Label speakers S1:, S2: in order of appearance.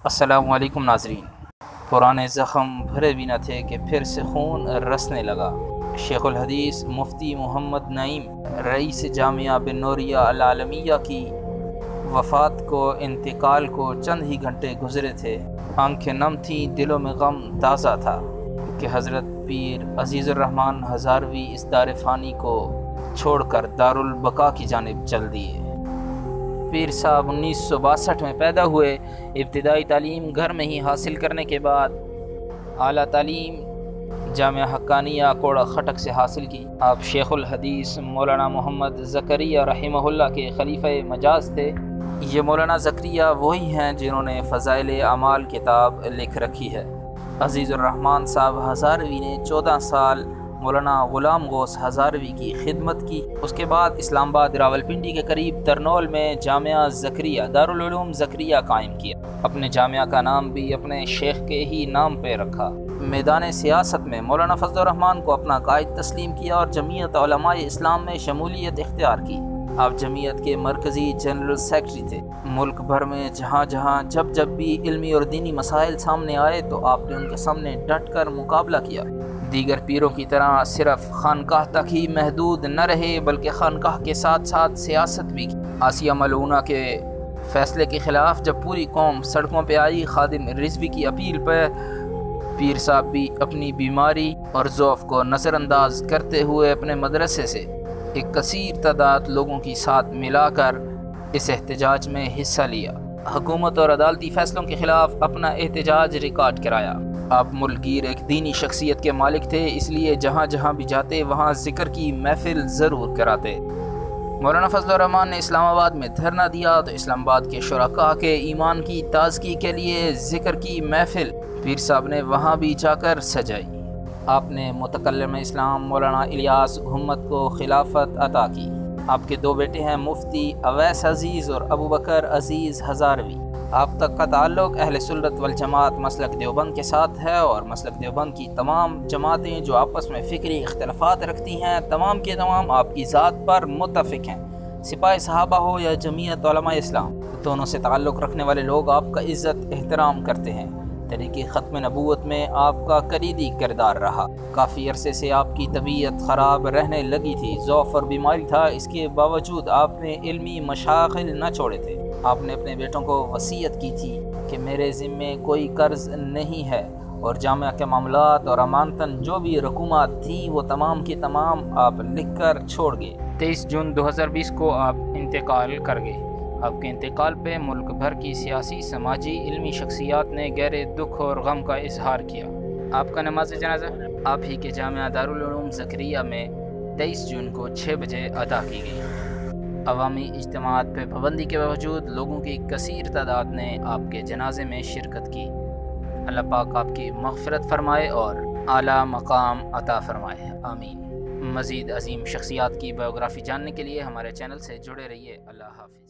S1: السلام علیکم ناظرین۔ پرانے زخم بھرے بھی نہ تھے کہ پھر سے خون رسنے لگا۔ شیخ الحدیث مفتی محمد نعیم رئیس جامعہ بن نوریہ العالمیہ کی وفات کو انتقال کو چند ہی گھنٹے گزرے تھے۔ آنکھیں نم تھیں، دلوں میں غم تازہ تھا کہ حضرت پیر عزیز الرحمن ہزاروی اس دار فانی کو چھوڑ کر دارالبقاء کی جانب چل دیے۔ پیر صاحب 1962 میں پیدا ہوئے۔ ابتدائی تعلیم گھر میں ہی حاصل کرنے کے بعد اعلیٰ تعلیم جامعہ حقانیہ کوڑا خٹک سے حاصل کی۔ آپ شیخ الحدیث مولانا محمد زکریا رحمہ اللہ کے خلیفہ مجاز تھے۔ یہ مولانا زکریا وہی ہیں جنہوں نے فضائل اعمال کتاب لکھ رکھی ہے۔ عزیز الرحمن صاحب ہزاروی نے 14 سال مولانا غلام غوث ہزاروی کی خدمت کی۔ اس کے بعد اسلام آباد راولپنڈی کے قریب ترنول میں جامعہ زکریا دارالعلوم زکریا قائم کیا۔ اپنے جامعہ کا نام بھی اپنے شیخ کے ہی نام پہ رکھا۔ میدان سیاست میں مولانا فضل الرحمن کو اپنا قائد تسلیم کیا اور جمعیت علماء اسلام میں شمولیت اختیار کی۔ آپ جمعیت کے مرکزی جنرل سیکرٹری تھے۔ ملک بھر میں جہاں جب بھی علمی اور دینی مسائل سامنے آئے تو آپ نے ان کے سامنے ڈٹ کر مقابلہ کیا۔ دیگر پیروں کی طرح صرف خانقاہ تک ہی محدود نہ رہے بلکہ خانقاہ کے ساتھ ساتھ سیاست بھی کی۔ آسیہ ملعونہ کے فیصلے کے خلاف جب پوری قوم سڑکوں پہ آئی، خادم رضوی کی اپیل پہ پیر صاحب بھی اپنی بیماری اور ضعف کو نظر انداز کرتے ہوئے اپنے مدرسے سے ایک کثیر تعداد لوگوں کی ساتھ ملا کر اس احتجاج میں حصہ لیا۔ حکومت اور عدالتی فیصلوں کے خلاف اپنا احتجاج ریکارڈ کرایا۔ آپ ملک گیر ایک دینی شخصیت کے مالک تھے، اس لیے جہاں بھی جاتے وہاں ذکر کی محفل ضرور کراتے۔ مولانا فضل الرحمن نے اسلام آباد میں دھرنا دیا تو اسلام آباد کے شرکاء کے ایمان کی تازگی کے لیے ذکر کی محفل پیر صاحب نے وہاں بھی جا کر سجائی۔ آپ نے متکلم اسلام مولانا الیاس گھمت کو خلافت عطا کی۔ آپ کے 2 بیٹے ہیں، مفتی اویس عزیز اور ابوبکر عزیز ہزاروی۔ آپ تک کا تعلق اہل سنت والجماعت مسلک دیوبند کے ساتھ ہے اور مسلک دیوبند کی تمام جماعتیں جو آپس میں فکری اختلافات رکھتی ہیں تمام کے تمام آپ کی ذات پر متفق ہیں۔ سپاہ صحابہ ہو یا جمعیت علماء اسلام، دونوں سے تعلق رکھنے والے لوگ آپ کا عزت احترام کرتے ہیں۔ طریقے ختم نبوت میں آپ کا کلیدی کردار رہا۔ کافی عرصے سے آپ کی طبیعت خراب رہنے لگی تھی، ضعف اور بیماری تھا، اس کے باوجود آپ نے علمی مشاغل نہ چھوڑے تھے۔ آپ نے اپنے بیٹوں کو وصیت کی تھی کہ میرے ذمے کوئی قرض نہیں ہے اور جامعہ کے معاملات اور امانتاً جو بھی رقومات تھیں وہ تمام کی تمام آپ لکھ کر چھوڑ گئے۔ 23 جون 2020 کو آپ انتقال کر گئے۔ آپ کے انتقال پہ ملک بھر کی سیاسی، سماجی، علمی شخصیات نے گہرے دکھ اور غم کا اظہار کیا۔ آپ کا نماز جنازہ آپ ہی کے جامعہ دارالعلوم زکریا میں 23 جون کو 6 بجے ادا کی گئی۔ عوامی اجتماعات پہ پابندی کے باوجود لوگوں کی کثیر تعداد نے آپ کے جنازے میں شرکت کی۔ اللہ پاک آپ کی مغفرت فرمائے اور اعلیٰ مقام عطا فرمائے، آمین۔ مزید عظیم شخصیات کی بایوگرافی جاننے کے لیے ہمارے چینل سے جڑے رہیے۔ اللہ حافظ۔